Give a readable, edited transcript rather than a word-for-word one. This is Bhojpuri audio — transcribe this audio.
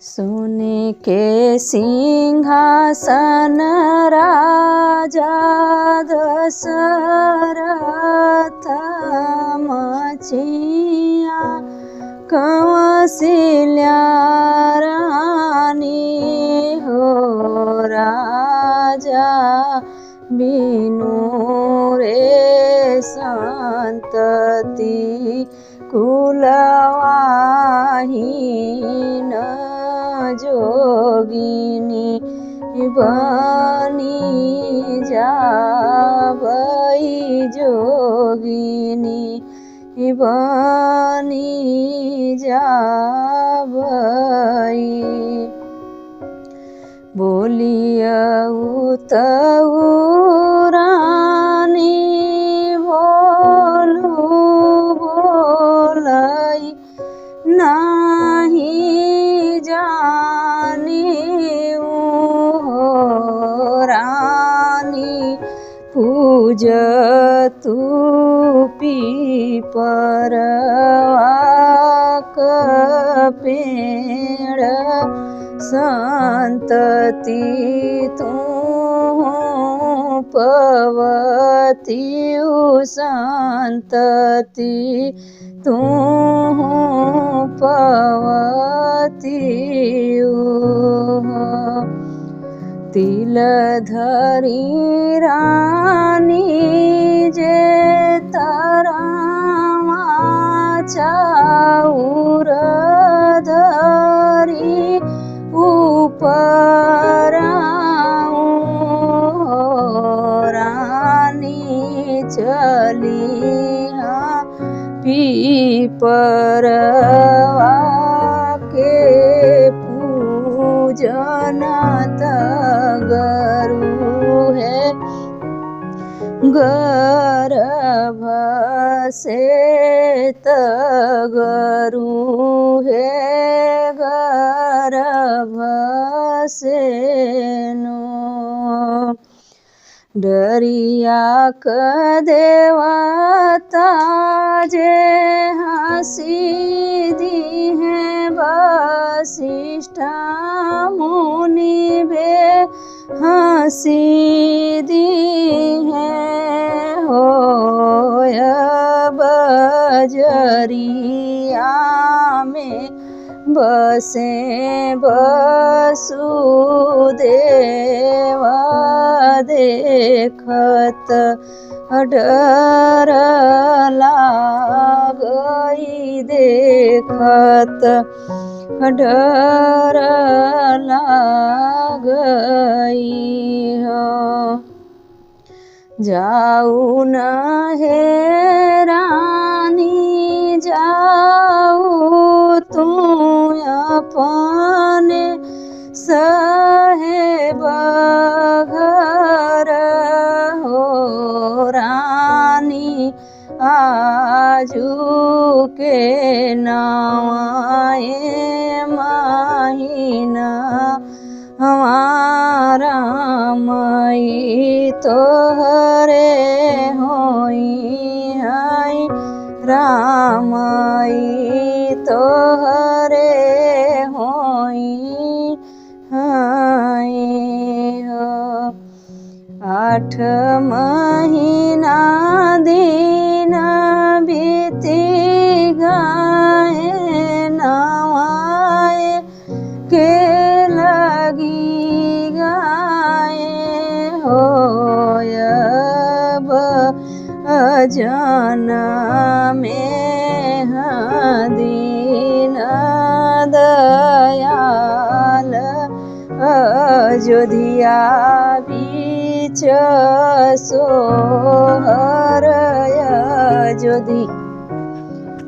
सोने के सिंहासन राजा दशरथ मचिया कौशल्या रानी हो राजा बिनु रे संतति कुलवाहीन जोगिनी बनी जाबई जोगिनी बनी जाबई। बोलियऊ तऊ रानी बोलू बोलई नाही जानी हो रानी पूज तू पीपरवाक पेड़ संतति तू पवती संतति तू पवती। तिलधरी रानी जे तरामा चाउर धरी ऊपराऊ रानी चलिया पीपरवा के पूजन तगरु है गर्भ से तगरु है गर्भ से नो। डरिया क देवता जे हंसी दी है वशिष्ठ मुनि भे हंसी दी है हो बजरिया में बसे वसुदेव देखत डर लागई देखत डर लागई हो। जाऊ न हे रानी जाऊ तू अपने साहेब घर हो रानी आजू के नवाए महीना हमारा मई तोहरे होई है रामई तोहरे होई है हो। 8 महीना दिन बीती गए नवाए के लगी गाए हो अजन में दीन दयाल अयोध्या बीच सोहर अयोध्या।